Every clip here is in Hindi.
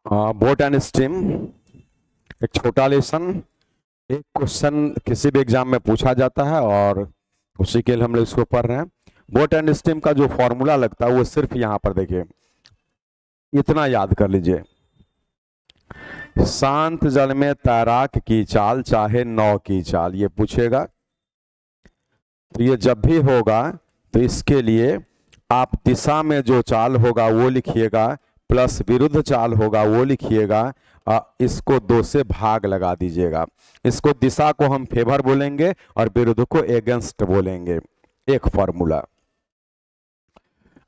बोट एंड स्ट्रीम एक छोटा लेसन, एक क्वेश्चन किसी भी एग्जाम में पूछा जाता है और उसी के लिए हम लोग इसको पढ़ रहे हैं। बोट एंड स्ट्रीम का जो फॉर्मूला लगता है वो सिर्फ यहाँ पर देखिए, इतना याद कर लीजिए। शांत जल में तैराक की चाल चाहे नाव की चाल, ये पूछेगा। तो ये जब भी होगा तो इसके लिए आप दिशा में जो चाल होगा वो लिखिएगा, प्लस विरुद्ध चाल होगा वो लिखिएगा। इसको 2 से भाग लगा दीजिएगा। इसको दिशा को हम फेवर बोलेंगे और विरुद्ध को एगेंस्ट बोलेंगे। एक फॉर्मूला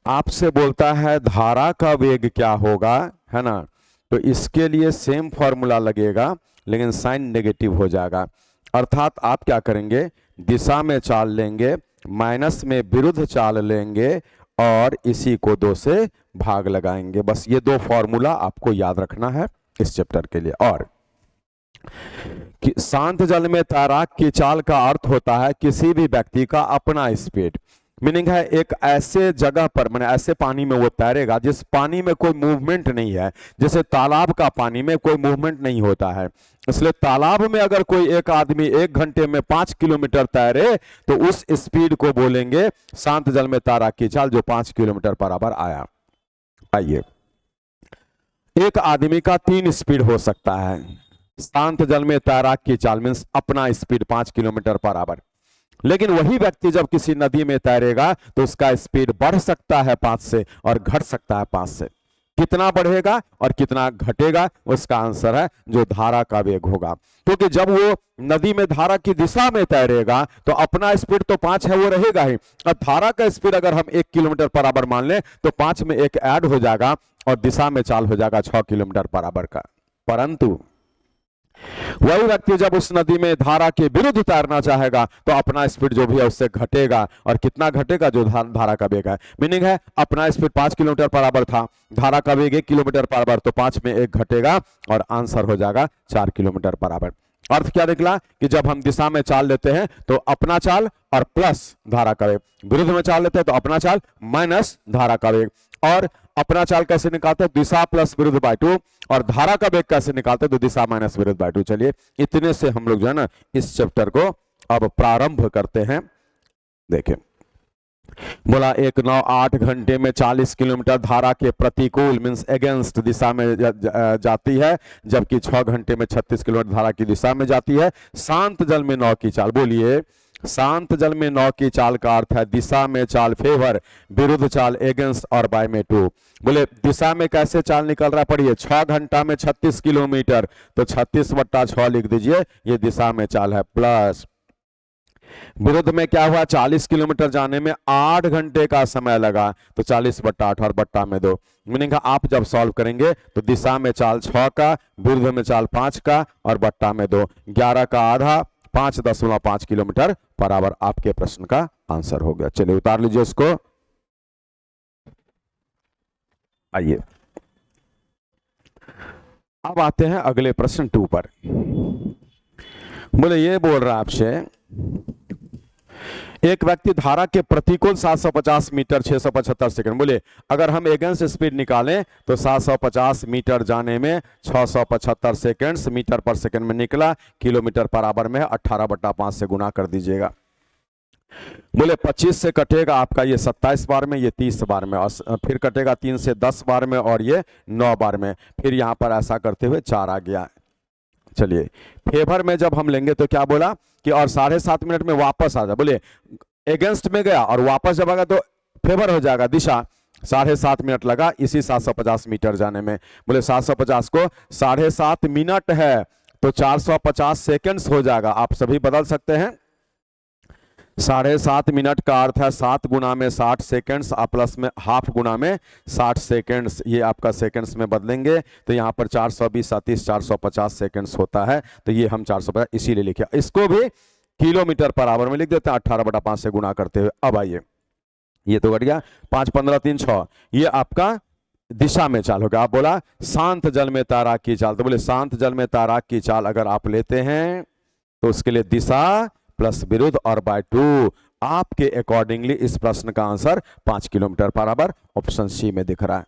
आपसे बोलता है धारा का वेग क्या होगा, है ना। तो इसके लिए सेम फॉर्मूला लगेगा लेकिन साइन नेगेटिव हो जाएगा। अर्थात आप क्या करेंगे, दिशा में चाल लेंगे, माइनस में विरुद्ध चाल लेंगे और इसी को 2 से भाग लगाएंगे। बस ये 2 फॉर्मूला आपको याद रखना है इस चैप्टर के लिए। और कि शांत जल में तैराक की चाल का अर्थ होता है किसी भी व्यक्ति का अपना स्पीड। मीनिंग है एक ऐसे जगह पर, मैंने ऐसे पानी में वो तैरेगा जिस पानी में कोई मूवमेंट नहीं है। जैसे तालाब का पानी में कोई मूवमेंट नहीं होता है, इसलिए तालाब में अगर कोई एक आदमी 1 घंटे में 5 किलोमीटर तैरे तो उस स्पीड को बोलेंगे शांत जल में तैराक की चाल, जो 5 किलोमीटर बराबर आया। आइए, एक आदमी का 3 स्पीड हो सकता है। शांत जल में तैराक की चाल मीन्स अपना स्पीड 5 किलोमीटर बराबर। लेकिन वही व्यक्ति जब किसी नदी में तैरेगा तो उसका स्पीड बढ़ सकता है 5 से और घट सकता है 5 से। कितना बढ़ेगा और कितना घटेगा उसका आंसर है जो धारा का वेग होगा। क्योंकि जब वो नदी में धारा की दिशा में तैरेगा तो अपना स्पीड तो 5 है वो रहेगा ही, और धारा का स्पीड अगर हम 1 किलोमीटर बराबर मान लें तो 5 में 1 ऐड हो जाएगा और दिशा में चाल हो जाएगा 6 किलोमीटर बराबर का। परंतु वही व्यक्ति जब उस नदी में धारा के विरुद्ध तैरना चाहेगा तो अपना स्पीड जो भी है उससे घटेगा, और कितना घटेगा, जो धारा का वेग है। मीनिंग है अपना स्पीड 5 किलोमीटर बराबर था, धारा का वेग 1 किलोमीटर बराबर, तो 5 में 1 घटेगा और आंसर हो जाएगा 4 किलोमीटर बराबर। अर्थ क्या निकला कि जब हम दिशा में चाल लेते हैं तो अपना चाल और प्लस धारा का वेग, विरुद्ध में चाल लेते हैं तो अपना चाल माइनस धारा का वेग। और अपना चाल कैसे निकालते हैं, दिशा प्लस विरुद्ध बाय 2, और धारा का वेग कैसे निकालते हैं तो दिशा माइनस विरुद्ध बाय 2। चलिए इतने से हम लोग जो है ना इस चैप्टर को अब प्रारंभ करते हैं। देखें, बोला एक नाव 8 घंटे में 40 किलोमीटर धारा के प्रतिकूल मीन्स अगेंस्ट दिशा में जाती है, जबकि 6 घंटे में 36 किलोमीटर धारा की दिशा में जाती है। शांत जल में नाव की चाल, बोलिए शांत जल में नाव की चाल का अर्थ है दिशा में चाल फेवर, विरुद्ध चाल अगेंस्ट और बाय में 2। बोले दिशा में कैसे चाल निकल रहा है, पढ़िए 6 घंटा में 36 किलोमीटर, तो 36/6 लिख दीजिए, ये दिशा में चाल है। प्लस विरुद्ध में क्या हुआ, 40 किलोमीटर जाने में 8 घंटे का समय लगा, तो 40/8 और बट्टा में 2। मीनिंग आप जब सॉल्व करेंगे तो दिशा में चाल 6 का, विरुद्ध में चाल 5 का और बट्टा में 2, 11 का आधा 5.5 किलोमीटर बराबर आपके प्रश्न का आंसर हो गया। चलिए उतार लीजिए इसको। आइए अब आते हैं अगले प्रश्न 2 पर। बोले ये बोल रहा है आपसे, एक व्यक्ति धारा के प्रतिकूल 750 मीटर 675 सेकंड। बोले अगर हम एगेंस्ट स्पीड निकालें तो 750 मीटर जाने में 675 सेकंड मीटर पर सेकंड में निकला, किलोमीटर बराबर में 18/5 से गुना कर दीजिएगा। बोले 25 से कटेगा आपका ये 27 बार में, ये 30 बार में, और फिर कटेगा 3 से 10 बार में और ये 9 बार में। फिर यहां पर ऐसा करते हुए 4 आ गया। चलिए फेवर में जब हम लेंगे तो क्या बोला कि और 7.5 मिनट में वापस आ जाए। बोले अगेंस्ट में गया और वापस जब आएगा तो फेवर हो जाएगा दिशा। 7.5 मिनट लगा इसी 750 मीटर जाने में। बोले 750 को 7.5 मिनट है तो 450 सेकेंड्स हो जाएगा। आप सभी बदल सकते हैं। 7.5 मिनट का अर्थ है 7 गुना में 60 सेकेंड्स, प्लस में हाफ गुना में 60 सेकेंड्स, ये आपका सेकेंड्स में बदलेंगे तो यहाँ पर 420 37 450 सेकेंड्स होता है, तो ये हम 450 इसीलिए लिखे। इसको भी किलोमीटर बराबर में लिख देते हैं 18/5 से गुना करते हुए। अब आइए, ये तो घट गया 5 15 3 6, ये आपका दिशा में चाल होगा। आप बोला शांत जल में तैराक की चाल, तो बोले शांत जल में तैराक की चाल अगर आप लेते हैं तो उसके लिए दिशा प्लस विरुद्ध और बाय 2। आपके अकॉर्डिंगली इस प्रश्न का आंसर 5 किलोमीटर बराबर ऑप्शन सी में दिख रहा है।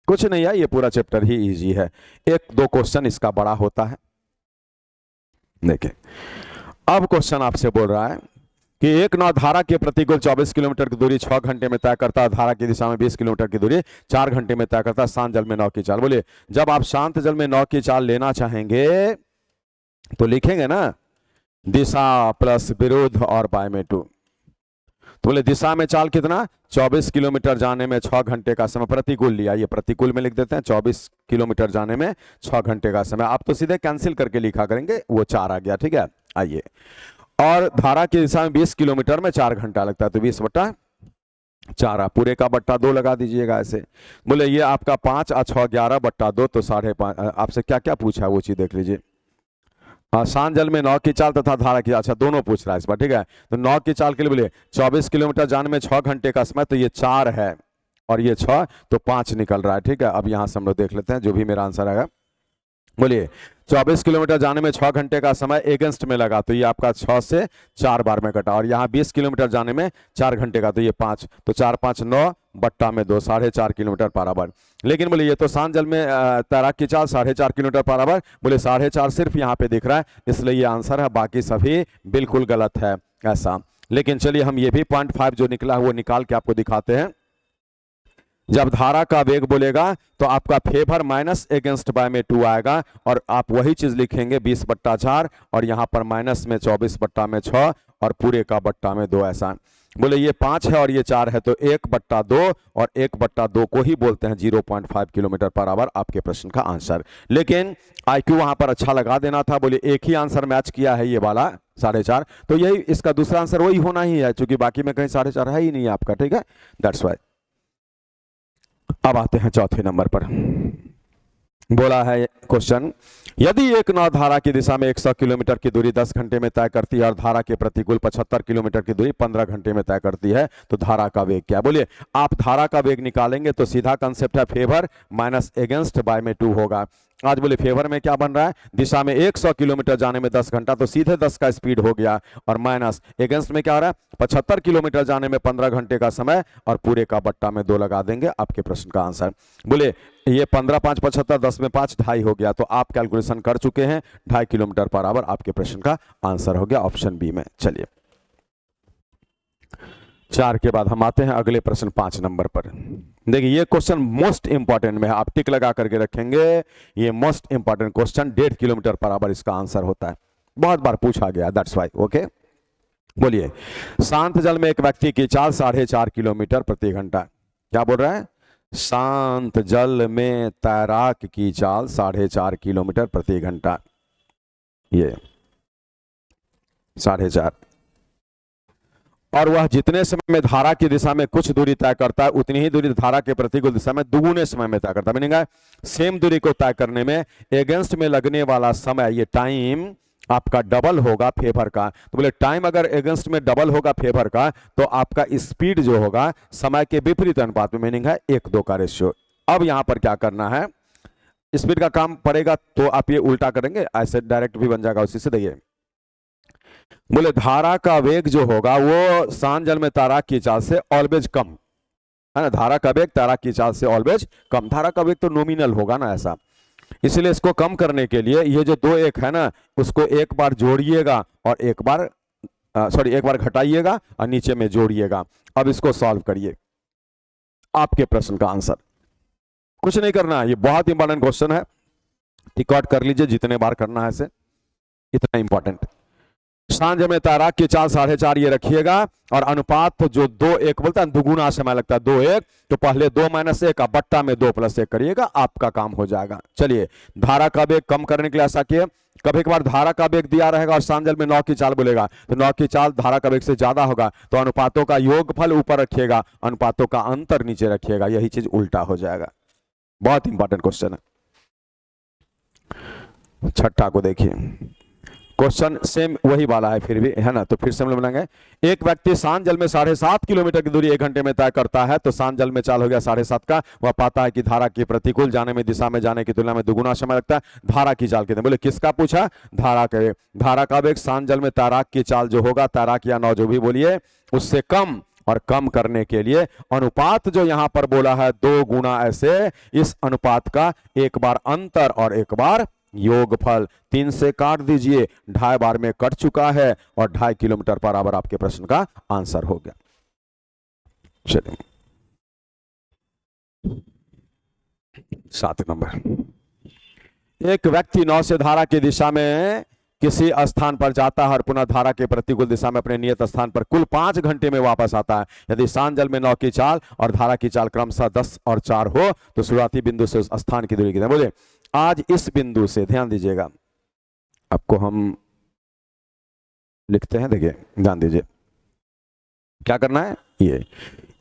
कुछ नहीं है, ये पूरा चैप्टर ही इजी है, एक दो क्वेश्चन इसका बड़ा होता है। देखिए अब क्वेश्चन आपसे बोल रहा है कि एक नाव धारा के प्रतिकूल 24 किलोमीटर की दूरी 6 घंटे में तय करता है, धारा की दिशा में 20 किलोमीटर की दूरी 4 घंटे में तय करता है, शांत जल में नाव की चाल। बोलिए जब आप शांत जल में नाव की चाल लेना चाहेंगे तो लिखेंगे ना दिशा प्लस विरुद्ध और बाय में 2। तो बोले दिशा में चाल कितना, 24 किलोमीटर जाने में 6 घंटे का समय, प्रतिकूल लिया, ये प्रतिकूल में लिख देते हैं, 24 किलोमीटर जाने में 6 घंटे का समय। आप तो सीधे कैंसिल करके लिखा करेंगे, वो 4 आ गया, ठीक है। आइए, और धारा की दिशा में 20 किलोमीटर में 4 घंटा लगता है, तो 20 बट्टा 4, पूरे का बट्टा 2 लगा दीजिएगा ऐसे। बोले ये आपका 5 और 6 11 बट्टा 2, तो 5.5। आपसे क्या क्या पूछा है वो चीज देख लीजिए। शांत जल में नाव की चाल तथा धारा की, अच्छा दोनों पूछ रहा है इस बार, ठीक है। तो नाव की चाल के लिए बोले 24 किलोमीटर जाने में 6 घंटे का समय, तो ये 4 है और ये 6, तो 5 निकल रहा है, ठीक है। अब यहां से हम लोग देख लेते हैं जो भी मेरा आंसर आएगा। बोलिए 24 किलोमीटर जाने में 6 घंटे का समय अगेंस्ट में लगा, तो ये आपका 6 से 4 बार में कटा, और यहाँ 20 किलोमीटर जाने में 4 घंटे का, तो ये 5, तो 4 5 9 बट्टा में 2, 4.5 किलोमीटर पाराबर। लेकिन बोले ये तो शांत जल में तैराक की चाल 4.5 किलोमीटर पाराबर, बोले 4.5 सिर्फ यहाँ पे दिख रहा है, इसलिए ये आंसर है, बाकी सभी बिल्कुल गलत है ऐसा। लेकिन चलिए हम ये भी 0.5 जो निकला है वो निकाल के आपको दिखाते हैं। जब धारा का वेग बोलेगा तो आपका फेवर माइनस अगेंस्ट बाय में 2 आएगा, और आप वही चीज लिखेंगे 20 बट्टा 4, और यहां पर माइनस में 24 बट्टा में 6, और पूरे का बट्टा में 2 ऐसा। बोले ये 5 है और ये 4 है, तो 1 बट्टा 2, और 1 बट्टा 2 को ही बोलते हैं 0.5 किलोमीटर पर आवर, आपके प्रश्न का आंसर। लेकिन IQ वहां पर अच्छा लगा देना था, बोले एक ही आंसर मैच किया है ये वाला 4.5, तो यही इसका दूसरा आंसर वही होना ही है, क्योंकि बाकी में कहीं 4.5 है ही नहीं आपका, ठीक है, दैट्स वाई। अब आते हैं चौथे नंबर पर। बोला है क्वेश्चन, यदि एक नाव धारा की दिशा में 100 किलोमीटर की दूरी 10 घंटे में तय करती है और धारा के प्रतिकूल 75 किलोमीटर की दूरी 15 घंटे में तय करती है, तो धारा का वेग क्या। बोलिए आप धारा का वेग निकालेंगे तो सीधा कंसेप्ट है फेवर माइनस अगेंस्ट बाय में 2 होगा। आज बोले फेवर में क्या बन रहा है, दिशा में 100 किलोमीटर जाने में 10 घंटा, तो सीधे 10 का स्पीड हो गया, और माइनस अगेंस्ट में क्या हो रहा है, 75 किलोमीटर जाने में 15 घंटे का समय, और पूरे का बट्टा में 2 लगा देंगे, आपके प्रश्न का आंसर। बोले ये 15 5 75, 10 में 5 2.5 हो गया, तो आप कैलकुलेशन कर चुके हैं, 2.5 किलोमीटर पर आवर आपके प्रश्न का आंसर हो गया ऑप्शन बी में। चलिए 4 के बाद हम आते हैं अगले प्रश्न 5 नंबर पर। देखिए ये क्वेश्चन मोस्ट इंपॉर्टेंट में है, आप टिक लगा करके रखेंगे, ये most important question, 1.5 kilometre per hour इसका आंसर होता है, बहुत बार पूछा गया, दैट्स वाई। ओके, बोलिए शांत जल में एक व्यक्ति की चाल 4.5 किलोमीटर प्रति घंटा, क्या बोल रहा है, शांत जल में तैराक की चाल 4.5 किलोमीटर प्रति घंटा, ये 4.5, और वह जितने समय में धारा की दिशा में कुछ दूरी तय करता है, उतनी ही दूरी धारा के प्रतिकूल दिशा में दुगुने समय में तय करता है। मीनिंग सेम दूरी को तय करने में अगेंस्ट में लगने वाला समय, ये टाइम आपका डबल होगा फेवर का। तो बोले टाइम अगर अगेंस्ट में डबल होगा फेवर का, तो आपका स्पीड जो होगा समय के विपरीत अनुपात में, मीनिंग है 1:2 का रेशियो। अब यहां पर क्या करना है, स्पीड का काम पड़ेगा तो आप ये उल्टा करेंगे, ऐसे डायरेक्ट भी बन जाएगा उसी से। देखिए बोले धारा का वेग जो होगा वो शांत जल में तैराक की चाल से ऑलवेज कम है ना, धारा का वेग तैराक की चाल से ऑलवेज कम, धारा का वेग तो नॉमिनल होगा ना ऐसा, इसलिए इसको कम करने के लिए ये जो 2 1 है ना, उसको एक बार जोड़िएगा और एक बार घटाइएगा और नीचे में जोड़िएगा। अब इसको सॉल्व करिए, आपके प्रश्न का आंसर, कुछ नहीं करना है, ये बहुत इंपॉर्टेंट क्वेश्चन है, रिकॉर्ड कर लीजिए जितने बार करना है इसे, इतना इंपॉर्टेंट। शांत जल में तैराक की चाल 4.5 ये रखिएगा, और अनुपात तो जो 2 1 बोलता है दुगुना समय लगता है 2 1, तो पहले 2 - 1 का बट्टा में 2 + 1 करिएगा, आपका काम हो जाएगा। चलिए धारा का वेग कम करने के लिए ऐसा किए, कभी कभार धारा का वेग दिया रहेगा और शांत जल में नाव की चाल बोलेगा, तो नाव की चाल धारा का वेग से ज्यादा होगा, तो अनुपातों का योगफल ऊपर रखिएगा, अनुपातों का अंतर नीचे रखिएगा, यही चीज उल्टा हो जाएगा। बहुत इंपॉर्टेंट क्वेश्चन है। छठा को देखिए, क्वेश्चन सेम वही वाला है फिर भी, है ना, तो फिर से हम लोग बनाएंगे। एक व्यक्ति शांत जल में 7.5 किलोमीटर की दूरी 1 घंटे में तय करता है, तो शांत जल में चाल हो गया 7.5 का, वह पाता है कि धारा की प्रतिकूल जाने में दिशा में जाने की तुलना में दुगुना समय लगता है, धारा की चाल कितने, बोले किसका पूछा, धारा का वेग शांत जल में तैराक की चाल जो होगा, तैराक या नाव जो भी बोलिए, उससे कम और कम करने के लिए अनुपात जो यहां पर बोला है 2 गुना ऐसे, इस अनुपात का एक बार अंतर और एक बार योगफल 3 से काट दीजिए, 2.5 बार में कट चुका है और 2.5 किलोमीटर बराबर आपके प्रश्न का आंसर हो गया। चलिए 7 नंबर, एक व्यक्ति 9 से धारा की दिशा में किसी स्थान पर जाता है और पुनः धारा के प्रतिकूल दिशा में अपने नियत स्थान पर कुल 5 घंटे में वापस आता है। यदि शांत जल में 9 की चाल और धारा की चाल क्रमशः 10 और 4 हो तो शुरुआती बिंदु से उस स्थान की दूरी कितनी? बोले आज इस बिंदु से, ध्यान दीजिएगा, आपको हम लिखते हैं, देखिए ध्यान दीजिए क्या करना है, ये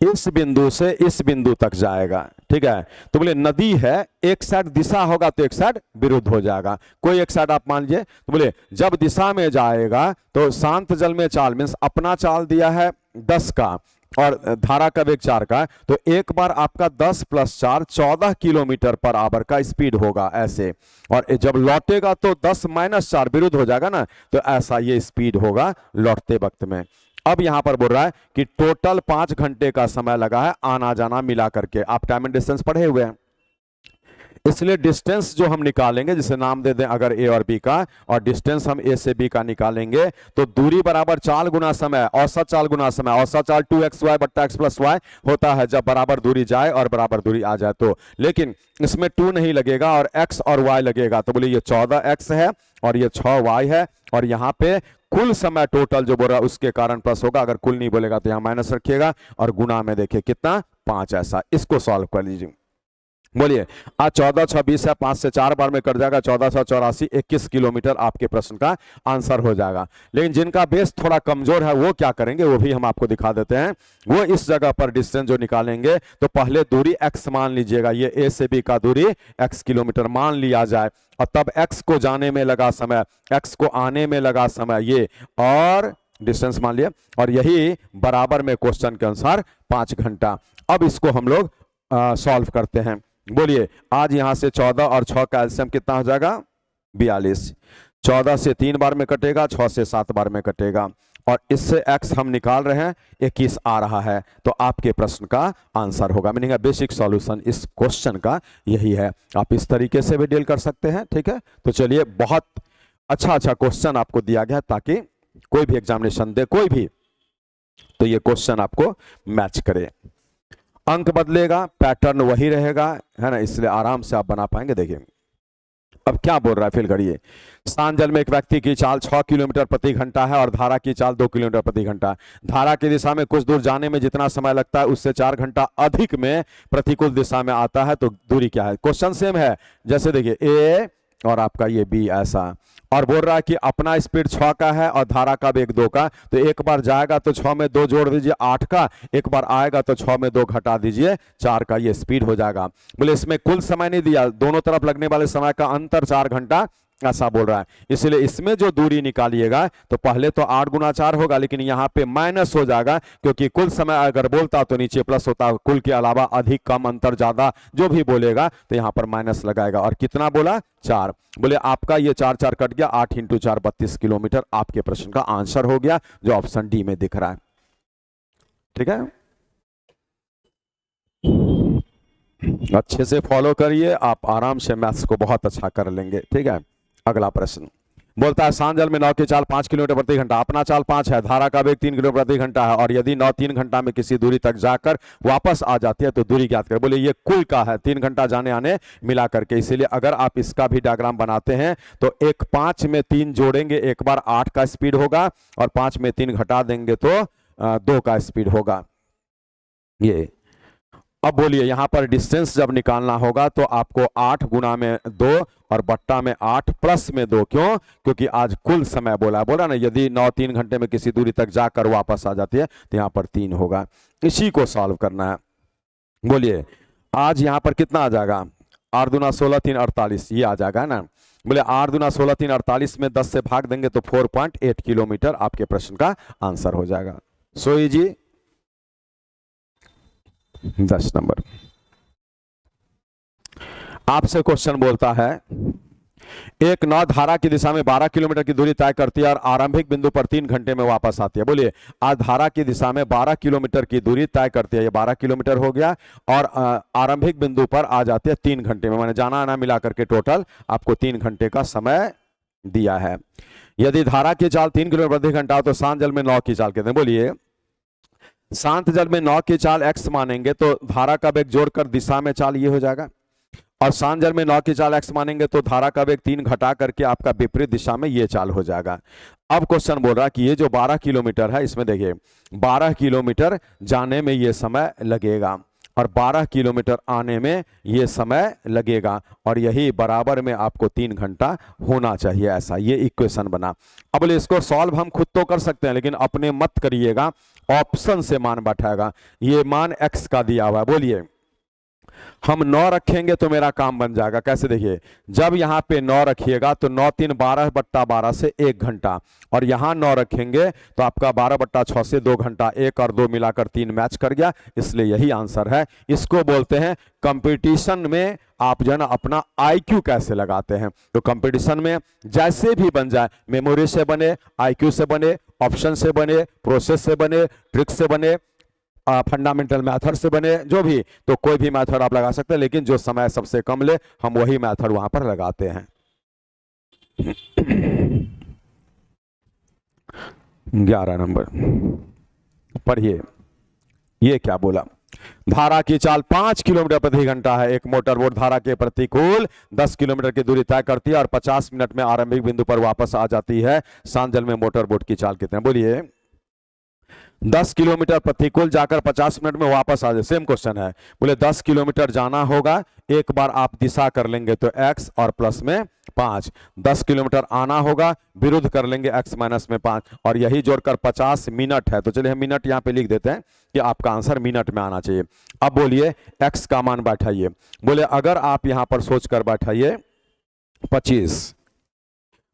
इस बिंदु से इस बिंदु तक जाएगा, ठीक है। तो बोले नदी है, एक साइड दिशा होगा तो एक साइड विरुद्ध हो जाएगा, कोई एक साइड आप मान लीजिए। तो बोले जब दिशा में जाएगा तो शांत जल में चाल मीन्स अपना चाल दिया है 10 का और धारा का वेग 4 का, तो एक बार आपका 10 + 4 14 किलोमीटर पर आवर का स्पीड होगा ऐसे, और जब लौटेगा तो 10 - 4 विरुद्ध हो जाएगा ना, तो ऐसा ये स्पीड होगा लौटते वक्त में। अब यहां पर बोल रहा है कि टोटल 5 घंटे का समय लगा है आना जाना मिला करके। आप टाइम एंड डिस्टेंस पढ़े हुए हैं, इसलिए डिस्टेंस जो हम निकालेंगे, जिसे नाम दे दें अगर ए और बी का, और डिस्टेंस हम ए से बी का निकालेंगे तो दूरी बराबर चाल गुना समय, औसत चाल गुना समय। औसत चाल 2xy + x + y होता है जब बराबर दूरी जाए और बराबर दूरी आ जाए तो, लेकिन इसमें 2 नहीं लगेगा और x और y लगेगा। तो बोलिए ये 14x है और ये 6y है, और यहाँ पे कुल समय टोटल जो बोल रहा है उसके कारण प्लस होगा, अगर कुल नहीं बोलेगा तो यहाँ माइनस रखिएगा, और गुना में देखिए कितना 5 ऐसा। इसको सॉल्व कर लीजिए। बोलिए आज 14 × 20 है, 5 से 4 बार में कट जाएगा, 1484 21 किलोमीटर आपके प्रश्न का आंसर हो जाएगा। लेकिन जिनका बेस थोड़ा कमजोर है वो क्या करेंगे वो भी हम आपको दिखा देते हैं। वो इस जगह पर डिस्टेंस जो निकालेंगे तो पहले दूरी x मान लीजिएगा, ये a से b का दूरी x किलोमीटर मान लिया जाए, और तब x को जाने में लगा समय, x को आने में लगा समय, ये और डिस्टेंस मान लिया, और यही बराबर में क्वेश्चन के अनुसार 5 घंटा। अब इसको हम लोग सॉल्व करते हैं। बोलिए आज यहां से 14 और 6 का एलसीएम कितना हो जाएगा? 42। 14 से 3 बार में कटेगा, 6 से 7 बार में कटेगा, और इससे x हम निकाल रहे हैं 21 आ रहा है, तो आपके प्रश्न का आंसर होगा। मीनिंग बेसिक सॉल्यूशन इस क्वेश्चन का यही है। आप इस तरीके से भी डील कर सकते हैं, ठीक है। तो चलिए बहुत अच्छा क्वेश्चन आपको दिया गया ताकि कोई भी एग्जामिनेशन दे कोई भी, तो ये क्वेश्चन आपको मैच करे। अंक बदलेगा, पैटर्न वही रहेगा, है ना, इसलिए आराम से आप बना पाएंगे। देखिए अब क्या बोल रहा है, फिर घड़िए। शांत जल में एक व्यक्ति की चाल 6 किलोमीटर प्रति घंटा है और धारा की चाल 2 किलोमीटर प्रति घंटा। धारा की दिशा में कुछ दूर जाने में जितना समय लगता है उससे 4 घंटा अधिक में प्रतिकूल दिशा में आता है, तो दूरी क्या है? क्वेश्चन सेम है, जैसे देखिए ए और आपका ये बी ऐसा, और बोल रहा है कि अपना स्पीड 6 का है और धारा का वेग 2 का, तो एक बार जाएगा तो 6 में 2 जोड़ दीजिए 8 का, एक बार आएगा तो 6 में 2 घटा दीजिए 4 का, ये स्पीड हो जाएगा। बोले इसमें कुल समय नहीं दिया, दोनों तरफ लगने वाले समय का अंतर 4 घंटा ऐसा बोल रहा है, इसलिए इसमें जो दूरी निकालिएगा तो पहले तो 8 × 4 होगा, लेकिन यहाँ पे माइनस हो जाएगा क्योंकि कुल समय अगर बोलता तो नीचे प्लस होता, कुल के अलावा अधिक कम अंतर ज्यादा जो भी बोलेगा तो यहाँ पर माइनस लगाएगा। और कितना बोला? 4। बोले आपका ये 4 4 कट गया, 8 × 4 32 किलोमीटर आपके प्रश्न का आंसर हो गया, जो ऑप्शन डी में दिख रहा है। ठीक है, अच्छे से फॉलो करिए, आप आराम से मैथ्स को बहुत अच्छा कर लेंगे। ठीक है, अगला प्रश्न बोलता है शांत जल में नाव की चाल 5 किलोमीटर प्रति घंटा, अपना चाल 5 है, धारा का वेग 3 किलोमीटर प्रति घंटा है, और यदि नाव 3 घंटा में किसी दूरी तक जाकर वापस आ जाती है तो दूरी ज्ञात करें। बोले ये कुल का है, 3 घंटा जाने आने मिला करके, इसीलिए अगर आप इसका भी डायग्राम बनाते हैं तो एक 5 में 3 जोड़ेंगे, एक बार 8 का स्पीड होगा, और 5 में 3 घटा देंगे तो 2 का स्पीड होगा ये। अब बोलिए यहां पर डिस्टेंस जब निकालना होगा तो आपको 8 गुना में 2 और बट्टा में 8 प्लस में 2, क्यों? क्योंकि आज कुल समय बोला ना, यदि 9 3 घंटे में किसी दूरी तक जाकर वापस आ जाती है तो यहां पर 3 होगा। इसी को सॉल्व करना है। बोलिए आज यहां पर कितना आ जाएगा? 8 दूना 16 3 48, ये आ जाएगा ना। बोले 8 दूना 16 3 48 में 10 से भाग देंगे तो 4.8 किलोमीटर आपके प्रश्न का आंसर हो जाएगा। सोई जी 10 नंबर आपसे क्वेश्चन बोलता है एक नाव धारा की दिशा में 12 किलोमीटर की दूरी तय करती है और आरंभिक बिंदु पर 3 घंटे में वापस आती है। बोलिए, आज धारा की दिशा में 12 किलोमीटर की दूरी तय करती है, ये 12 किलोमीटर हो गया, और आरंभिक बिंदु पर आ जाती है 3 घंटे में, मैंने जाना आना मिला करके टोटल आपको 3 घंटे का समय दिया है। यदि धारा की चाल 3 किलोमीटर प्रति घंटा हो तो शांत जल में नाव की चाल कहते हैं। बोलिए, शांत जल में नाव की चाल x मानेंगे तो धारा का वेग जोड़कर दिशा में चाल ये हो जाएगा, और शांत जल में नाव की चाल x मानेंगे तो धारा का वेग 3 घटा करके आपका विपरीत दिशा में ये चाल हो जाएगा। अब क्वेश्चन बोल रहा है कि ये जो 12 किलोमीटर है, इसमें देखिए 12 किलोमीटर जाने में ये समय लगेगा और 12 किलोमीटर आने में ये समय लगेगा, और यही बराबर में आपको 3 घंटा होना चाहिए, ऐसा ये इक्वेशन बना। अब बोले इसको सॉल्व हम खुद तो कर सकते हैं, लेकिन अपने मत करिएगा, ऑप्शन से मान बैठाएगा। ये मान x का दिया हुआ है, बोलिए हम 9 रखेंगे तो मेरा काम बन जाएगा। कैसे, देखिए जब यहाँ पे 9 रखिएगा तो 9 3 12/12 से 1 घंटा, और यहाँ 9 रखेंगे तो आपका 12/6 से 2 घंटा, 1 और 2 मिलाकर 3 मैच कर गया, इसलिए यही आंसर है। इसको बोलते हैं कंपटीशन में आप जो है ना अपना IQ कैसे लगाते हैं। तो कंपटीशन में जैसे भी बन जाए, मेमोरी से बने, IQ से बने, ऑप्शन से बने, प्रोसेस से बने, ट्रिक से बने, फंडामेंटल मेथड से बने, जो भी, तो कोई भी मेथड आप लगा सकते हैं, लेकिन जो समय सबसे कम ले हम वही मेथड वहां पर लगाते हैं। 11 नंबर पढ़िए, ये क्या बोला। धारा की चाल 5 किलोमीटर प्रति घंटा है। एक मोटर बोट धारा के प्रतिकूल 10 किलोमीटर की दूरी तय करती है और 50 मिनट में आरंभिक बिंदु पर वापस आ जाती है। शांत जल में मोटर बोट की चाल कितने, बोलिए 10 किलोमीटर प्रतिकूल जाकर 50 मिनट में वापस आ जाए। सेम क्वेश्चन है, बोले 10 किलोमीटर जाना होगा, एक बार आप दिशा कर लेंगे तो x और प्लस में 5, 10 किलोमीटर आना होगा, विरुद्ध कर लेंगे x माइनस में 5, और यही जोड़कर 50 मिनट है। तो चलिए हम मिनट यहाँ पे लिख देते हैं कि आपका आंसर मिनट में आना चाहिए। अब बोलिए x का मान बैठाइए। बोले अगर आप यहाँ पर सोच कर बैठाइए 25,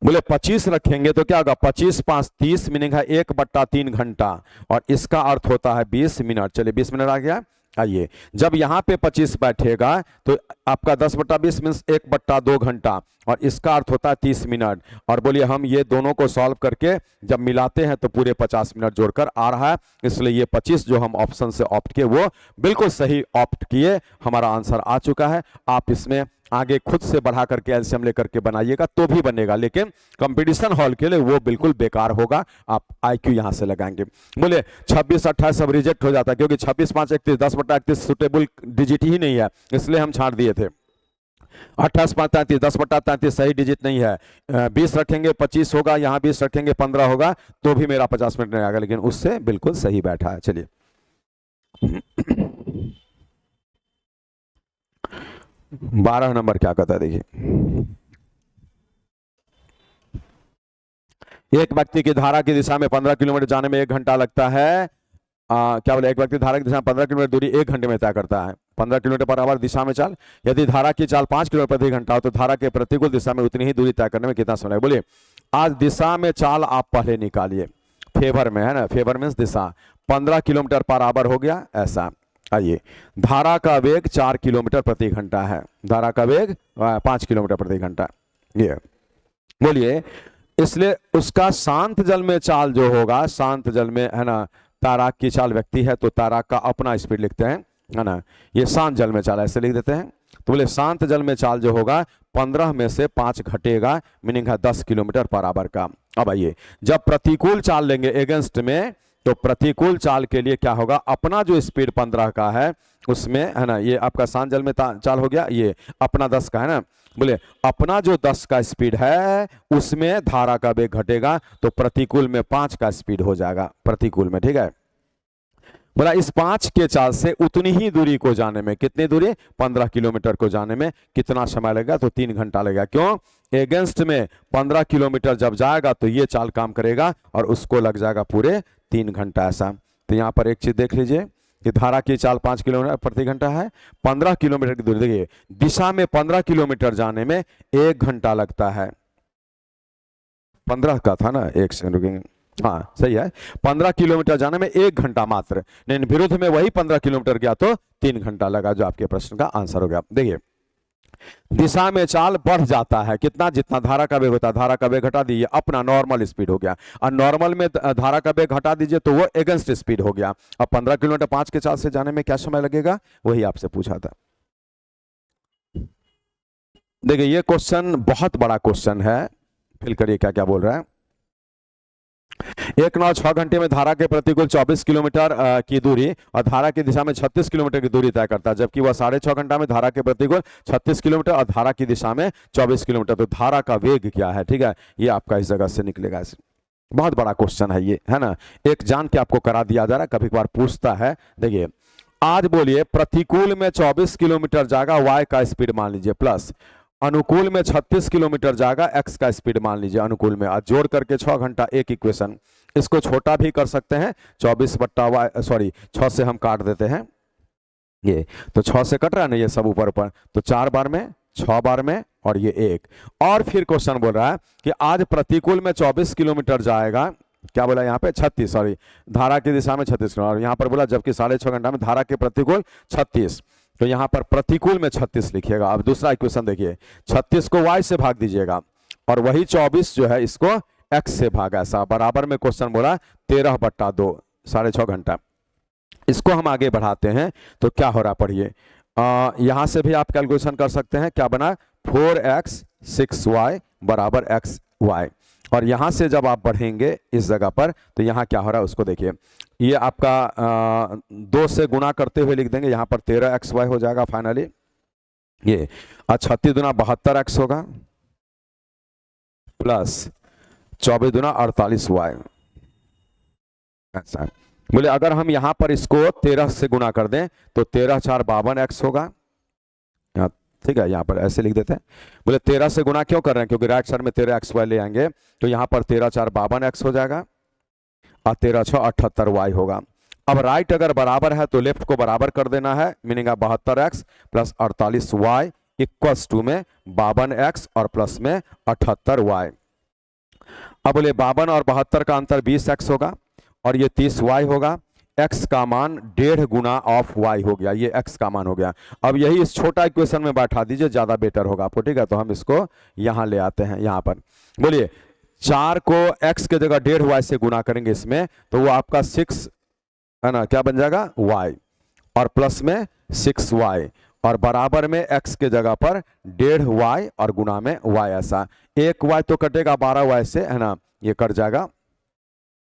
बोले 25 रखेंगे तो क्या होगा, 25 5 30 मीनिंग है 1/3 घंटा, और इसका अर्थ होता है 20 मिनट। चलिए 20 मिनट आ गया। आइए, जब यहाँ पे 25 बैठेगा तो आपका 10/20 मीन्स 1/2 घंटा, और इसका अर्थ होता है 30 मिनट। और बोलिए हम ये दोनों को सॉल्व करके जब मिलाते हैं तो पूरे 50 मिनट जोड़कर आ रहा है, इसलिए ये 25 जो हम ऑप्शन से ऑप्ट किए वो बिल्कुल सही ऑप्ट किए, हमारा आंसर आ चुका है। आप इसमें आगे खुद से बढ़ा करके एलसीएम लेकर के बनाइएगा तो भी बनेगा, लेकिन कंपटीशन हॉल के लिए वो बिल्कुल बेकार होगा। आप IQ यहां से लगाएंगे। बोले 26 28 सब रिजेक्ट हो जाता है, क्योंकि 26 5 31 10/31 सुटेबल डिजिट ही नहीं है, इसलिए हम छाड़ दिए थे। 28 5 33 10/33 सही डिजिट नहीं है। 20 रखेंगे 25 होगा, यहाँ 20 रखेंगे 15 होगा, तो भी मेरा 50 मिनट नहीं आएगा, लेकिन उससे बिल्कुल सही बैठा है। चलिए 12 नंबर क्या कहता है, देखिए एक व्यक्ति की धारा की दिशा में 15 किलोमीटर जाने में 1 घंटा लगता है। क्या बोले, एक व्यक्ति धारा की दिशा में 15 किलोमीटर दूरी 1 घंटे में तय करता है। 15 किलोमीटर पर आवर दिशा में चाल, यदि धारा की चाल 5 किलोमीटर प्रति घंटा हो तो धारा के प्रतिकूल दिशा में उतनी ही दूरी तय करने में कितना समय लगेगा। बोलिए आज दिशा में चाल आप पहले निकालिए, फेवर में है ना, फेवर मीन्स दिशा, 15 किलोमीटर पर आवर हो गया ऐसा। आइए, धारा का वेग 4 किलोमीटर प्रति घंटा है, धारा का वेग 5 किलोमीटर प्रति घंटा। ये बोलिए, इसलिए उसका शांत जल में चाल जो होगा, शांत जल में है ना तैराक की चाल व्यक्ति है तो तैराक का अपना स्पीड लिखते हैं, है ना, ये शांत जल में चाल ऐसे लिख देते हैं। तो बोले शांत जल में चाल जो होगा 15 में से 5 घटेगा, मीनिंग है 10 किलोमीटर पर आवर का। अब आइए, जब प्रतिकूल चाल लेंगे एगेंस्ट में, तो प्रतिकूल चाल के लिए क्या होगा, अपना जो स्पीड 15 का है उसमें है ना, ये आपका शांत जल में चाल हो गया, ये अपना 10 का है ना, बोले अपना जो 10 का स्पीड है उसमें धारा का वेग घटेगा, तो प्रतिकूल में 5 का स्पीड हो जाएगा प्रतिकूल में, ठीक है। बोला इस 5 के चाल से उतनी ही दूरी को जाने में, कितनी दूरी, 15 किलोमीटर को जाने में कितना समय लगेगा, तो 3 घंटा लगेगा। क्यों, एगेंस्ट में 15 किलोमीटर जब जाएगा तो ये चाल काम करेगा और उसको लग जाएगा पूरे 3 घंटा ऐसा। तो यहाँ पर एक चीज देख लीजिए कि धारा की चाल 5 किलोमीटर प्रति घंटा है, 15 किलोमीटर की दूरी, देखिए दिशा में 15 किलोमीटर जाने में 1 घंटा लगता है। 15 का था ना, 1 सेकंड रुकेंगे, हाँ सही है, 15 किलोमीटर जाने में 1 घंटा मात्र, नहीं विरुद्ध में वही 15 किलोमीटर गया तो 3 घंटा लगा, जो आपके प्रश्न का आंसर हो गया। देखिए दिशा में चाल बढ़ जाता है कितना, जितना धारा का वेग होता है। धारा का वेग घटा दीजिए, अपना नॉर्मल स्पीड हो गया। और नॉर्मल में धारा का वेग घटा दीजिए तो वो एगेंस्ट स्पीड हो गया। अब 15 किलोमीटर 5 के चाल से जाने में क्या समय लगेगा, वही आपसे पूछा था। देखिए ये क्वेश्चन बहुत बड़ा क्वेश्चन है, फिल करिए क्या क्या बोल रहा है। एक नाव 6 घंटे में धारा के प्रतिकूल 24 किलोमीटर की दूरी और धारा की दिशा में 36 किलोमीटर की दूरी तय करता है, जबकि वह 6.5 घंटा में धारा के प्रतिकूल 36 किलोमीटर और धारा की दिशा में 24 किलोमीटर। तो धारा का वेग क्या है, ठीक है, ये आपका इस जगह से निकलेगा। बहुत बड़ा क्वेश्चन है ये, है ना। एक जान के आपको करा दिया जा रहा है, कभी कभार पूछता है। देखिए आज बोलिए प्रतिकूल में 24 किलोमीटर जाएगा y का स्पीड मान लीजिए, प्लस अनुकूल में 36 किलोमीटर जाएगा x का स्पीड मान लीजिए अनुकूल में, जोड़ करके 6 घंटा। एक इक्वेशन, इसको छोटा भी कर सकते हैं, 24 बट्टा y, सॉरी 6 से हम काट देते हैं ये, तो 6 से कट रहा है ना ये सब ऊपर ऊपर, तो 4 बार में 6 बार में और ये 1। और फिर क्वेश्चन बोल रहा है कि आज प्रतिकूल में 24 किलोमीटर जाएगा, क्या बोला यहाँ पे 36, सॉरी धारा की दिशा में 36 किलोमीटर, और यहाँ पर बोला जबकि 6.5 घंटा में धारा के प्रतिकूल 36, तो यहाँ पर प्रतिकूल में 36 लिखिएगा। अब दूसरा इक्वेशन देखिए, 36 को y से भाग दीजिएगा और वही 24 जो है इसको x से भागा, ऐसा बराबर में क्वेश्चन बोला 13 बट्टा 2, 6.5 घंटा। इसको हम आगे बढ़ाते हैं तो क्या हो रहा पढ़िए, यहां से भी आप कैलकुलेशन कर सकते हैं, क्या बना 4x 6y बराबर xy। और यहां से जब आप बढ़ेंगे इस जगह पर तो यहां क्या हो रहा है उसको देखिए, ये आपका 2 से गुणा करते हुए लिख देंगे, यहां पर 13xy हो जाएगा फाइनली ये, 36 दूना 72x होगा प्लस 24 दूना 48y। ऐसा बोले अगर हम यहां पर इसको 13 से गुणा कर दें तो 13 4 52x होगा, ठीक है, यहाँ पर ऐसे लिख देते हैं। बोले 13 से गुणा क्यों कर रहे हैं, क्योंकि राइट साइड में 13xy ले आएंगे, तो यहाँ पर 13 4 52x हो जाएगा और 13 6 78y होगा। अब राइट अगर बराबर है तो लेफ्ट को बराबर कर देना है, meaning 72x plus 48y equals to में 52x और प्लस में 78y। अब बोले 52 और 72 का अंतर 20x होगा और ये 30y होगा, x का मान 1.5 गुना ऑफ y हो गया, ये x का मान हो गया। अब यही इस छोटा इक्वेशन में बैठा दीजिए, ज्यादा बेटर होगा आपको, ठीक है। तो हम इसको यहां ले आते हैं, यहां पर बोलिए 4 को x के जगह 1.5 y से गुना करेंगे इसमें, तो वो आपका 6 है ना, क्या बन जाएगा y और प्लस में 6y और बराबर में x के जगह पर 1.5 y और गुना में y, ऐसा 1 y तो कटेगा 12 y से, है ना, ये कट जाएगा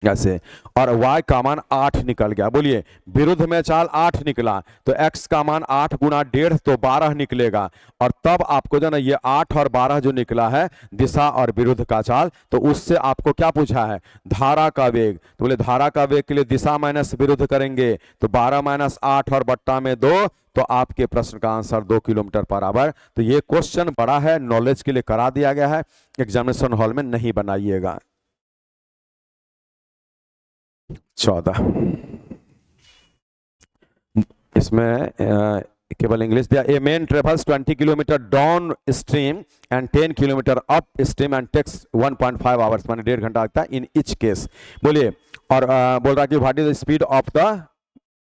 ऐसे, और y का मान 8 निकल गया। बोलिए विरुद्ध में चाल 8 निकला तो x का मान 8 गुना 1.5 तो 12 निकलेगा, और तब आपको जो ना ये 8 और 12 जो निकला है दिशा और विरुद्ध का चाल, तो उससे आपको क्या पूछा है, धारा का वेग। तो बोले धारा का वेग के लिए दिशा माइनस विरुद्ध करेंगे तो 12 माइनस 8 और बट्टा में 2, तो आपके प्रश्न का आंसर 2 किलोमीटर पर आवर। तो ये क्वेश्चन बड़ा है, नॉलेज के लिए करा दिया गया है, एग्जामिनेशन हॉल में नहीं बनाइएगा। 14 इसमें केवल इंग्लिश दिया, a man travels 20 kilometre downstream and 10 kilometre upstream and takes 1.5 hours, माने 1.5 घंटा लगता है इन ईच केस। बोलिए और बोल रहा है कि what is the speed of the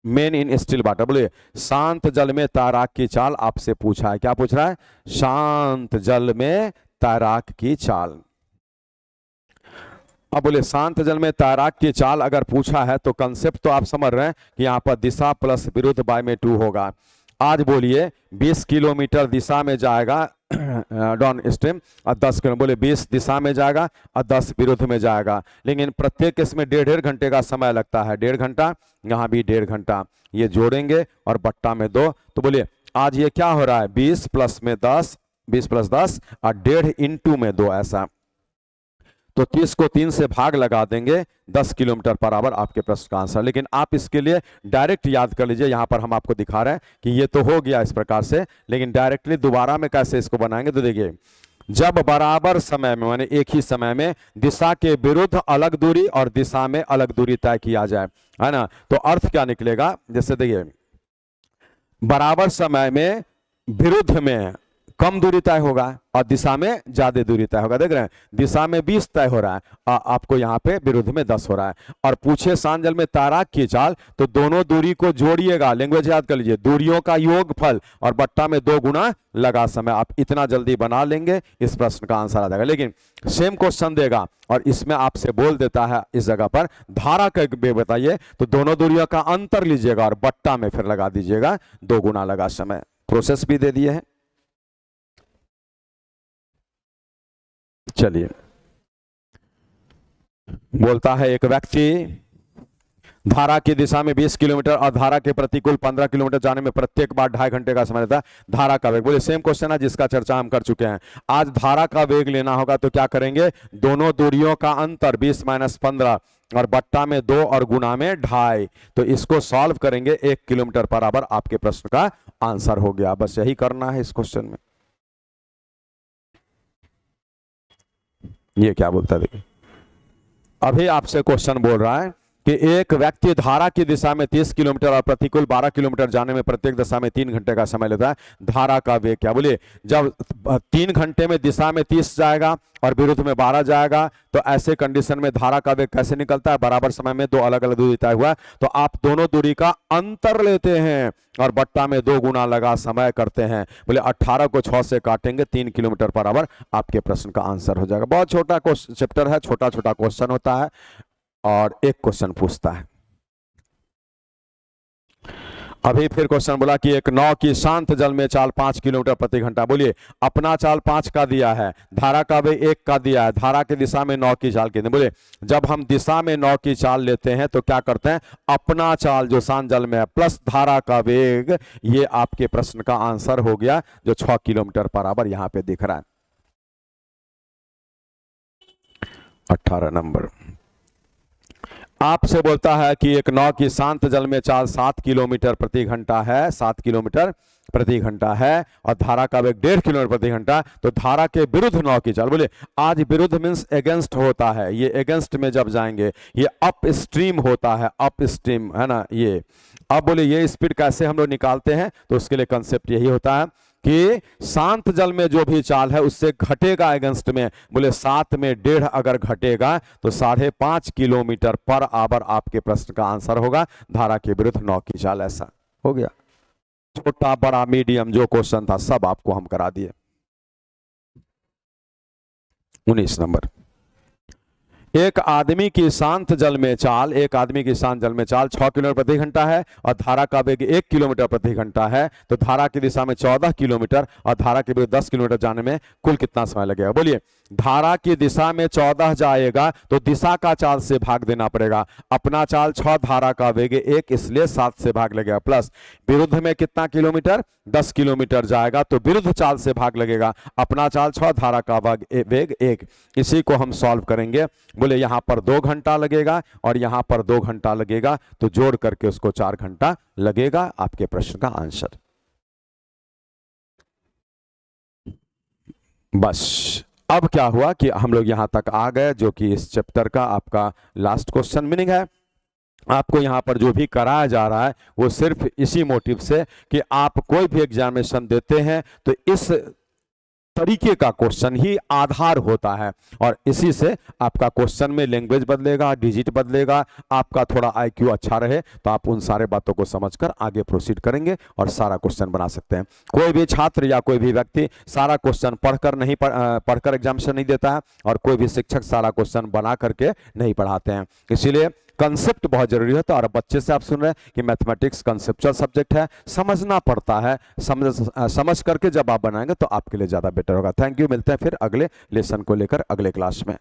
main in still water. बोलिए शांत जल में तैराक की चाल आपसे पूछा है, क्या पूछ रहा है, शांत जल में तैराक की चाल। अब बोले शांत जल में तैराक की चाल अगर पूछा है तो कंसेप्ट तो आप समझ रहे हैं कि यहाँ पर दिशा प्लस विरुद्ध बाय में 2 होगा। आज बोलिए 20 किलोमीटर दिशा में जाएगा डाउन स्ट्रीम और 10 किलोमीटर, बोले 20 दिशा में जाएगा और 10 विरुद्ध में जाएगा, लेकिन प्रत्येक इसमें 1.5 घंटे का समय लगता है, 1.5 घंटा, यहाँ भी 1.5 घंटा, ये जोड़ेंगे और बट्टा में 2। तो बोलिए आज ये क्या हो रहा है, 20 प्लस में 10, 20 प्लस 10 और 1.5 इंटू में 2, ऐसा। तो 30 को 3 से भाग लगा देंगे, 10 किलोमीटर पर आवर आपके प्रश्न का आंसर। लेकिन आप इसके लिए डायरेक्ट याद कर लीजिए, यहां पर हम आपको दिखा रहे हैं कि ये तो हो गया इस प्रकार से, लेकिन डायरेक्टली दोबारा में कैसे इसको बनाएंगे, तो देखिए जब बराबर समय में माने एक ही समय में दिशा के विरुद्ध अलग दूरी और दिशा में अलग दूरी तय किया जाए, है ना, तो अर्थ क्या निकलेगा, जैसे देखिए बराबर समय में विरुद्ध में कम दूरी तय होगा और दिशा में ज्यादा दूरी तय होगा। देख रहे हैं, दिशा में 20 तय हो रहा है और आपको यहाँ पे विरुद्ध में 10 हो रहा है। और पूछे शांत जल में तैराक की चाल, तो दोनों दूरी को जोड़िएगा, लैंग्वेज याद कर लीजिए, दूरियों का योगफल और बट्टा में 2 गुना लगा समय। आप इतना जल्दी बना लेंगे, इस प्रश्न का आंसर आ जाएगा। लेकिन सेम क्वेश्चन देगा और इसमें आपसे बोल देता है इस जगह पर धारा का वेग बताइए, तो दोनों दूरियों का अंतर लीजिएगा और बट्टा में फिर लगा दीजिएगा 2 गुना लगा समय। प्रोसेस भी दे दिए हैं। चलिए, बोलता है एक व्यक्ति धारा की दिशा में 20 किलोमीटर और धारा के प्रतिकूल 15 किलोमीटर जाने में प्रत्येक बार 2.5 घंटे का समय लेता है। धारा का वेग, बोले सेम क्वेश्चन है जिसका चर्चा हम कर चुके हैं। आज धारा का वेग लेना होगा तो क्या करेंगे, दोनों दूरियों का अंतर 20 - 15 और बट्टा में 2 और गुना में 2.5, तो इसको सॉल्व करेंगे 1 किलोमीटर बराबर आपके प्रश्न का आंसर हो गया। बस यही करना है इस क्वेश्चन में। ये क्या बोलता है, देखिए अभी आपसे क्वेश्चन बोल रहा है कि एक व्यक्ति धारा की दिशा में 30 किलोमीटर और प्रतिकूल 12 किलोमीटर जाने में प्रत्येक दिशा में 3 घंटे का समय लेता है। धारा का वेग क्या, बोलिए जब 3 घंटे में दिशा में 30 जाएगा और विरुद्ध में 12 जाएगा, तो ऐसे कंडीशन में धारा का वेग कैसे निकलता है, बराबर समय में 2 अलग अलग दूरी तय हुआ, तो आप दोनों दूरी का अंतर लेते हैं और बट्टा में 2 गुना लगा समय करते हैं। बोले 18 को 6 से काटेंगे, 3 किलोमीटर बराबर आपके प्रश्न का आंसर हो जाएगा। बहुत छोटा चैप्टर है, छोटा छोटा क्वेश्चन होता है और एक क्वेश्चन पूछता है। अभी फिर क्वेश्चन बोला कि एक नाव की शांत जल में चाल 5 किलोमीटर प्रति घंटा। बोलिए अपना चाल 5 का दिया है, धारा का वेग 1 का दिया है, धारा की दिशा में 9 की चाल कितनी। बोले जब हम दिशा में 9 की चाल लेते हैं तो क्या करते हैं, अपना चाल जो शांत जल में है प्लस धारा का वेग, ये आपके प्रश्न का आंसर हो गया जो 6 किलोमीटर बराबर यहां पे दिख रहा है। 18 नंबर आपसे बोलता है कि एक नाव की शांत जल में चाल 7 किलोमीटर प्रति घंटा है, 7 किलोमीटर प्रति घंटा है और धारा का वेग 1.5 किलोमीटर प्रति घंटा, तो धारा के विरुद्ध नाव की चाल। बोले आज विरुद्ध मीन्स अगेंस्ट होता है, ये अगेंस्ट में जब जाएंगे ये अप स्ट्रीम होता है, अप स्ट्रीम है ना ये। अब बोले ये स्पीड कैसे हम लोग निकालते हैं, तो उसके लिए कंसेप्ट यही होता है कि शांत जल में जो भी चाल है उससे घटेगा अगेंस्ट में। बोले 7 में 1.5 अगर घटेगा तो 5.5 किलोमीटर पर आवर आपके प्रश्न का आंसर होगा, धारा के विरुद्ध 9 की चाल। ऐसा हो गया, छोटा बड़ा मीडियम जो क्वेश्चन था सब आपको हम करा दिए। 19 नंबर एक आदमी की शांत जल में चाल, एक आदमी की शांत जल में चाल 6 किलोमीटर प्रति घंटा है और धारा का वेग 1 किलोमीटर प्रति घंटा है, तो धारा की दिशा में 14 किलोमीटर और धारा के विरुद्ध 10 किलोमीटर जाने में कुल कितना समय लगेगा। बोलिए धारा की दिशा में 14 जाएगा तो दिशा का चाल से भाग देना पड़ेगा, अपना चाल 6, धारा का वेग 1 इसलिए 7 से भाग लगेगा, प्लस विरुद्ध में कितना किलोमीटर 10 किलोमीटर जाएगा तो विरुद्ध चाल से भाग लगेगा, अपना चाल 6, धारा का वेग 1। इसी को हम सॉल्व करेंगे। बोले यहां पर 2 घंटा लगेगा और यहां पर 2 घंटा लगेगा, तो जोड़ करके उसको 4 घंटा लगेगा आपके प्रश्न का आंसर। बस अब क्या हुआ कि हम लोग यहां तक आ गए, जो कि इस चैप्टर का आपका लास्ट क्वेश्चन मीनिंग है। आपको यहाँ पर जो भी कराया जा रहा है वो सिर्फ इसी मोटिव से कि आप कोई भी एग्जामिनेशन देते हैं तो इस तरीके का क्वेश्चन ही आधार होता है और इसी से आपका क्वेश्चन में लैंग्वेज बदलेगा, डिजिट बदलेगा, आपका थोड़ा आईक्यू अच्छा रहे तो आप उन सारे बातों को समझकर आगे प्रोसीड करेंगे और सारा क्वेश्चन बना सकते हैं। कोई भी छात्र या कोई भी व्यक्ति सारा क्वेश्चन पढ़कर एग्जामिनेशन नहीं देता है और कोई भी शिक्षक सारा क्वेश्चन बना करके नहीं पढ़ाते हैं। इसीलिए कंसेप्ट बहुत जरूरी होता है और बच्चे से आप सुन रहे हैं कि मैथमेटिक्स कंसेप्चुअल सब्जेक्ट है, समझना पड़ता है, समझ करके जब आप बनाएंगे तो आपके लिए ज्यादा बेटर होगा। थैंक यू, मिलते हैं फिर अगले लेसन को लेकर अगले क्लास में।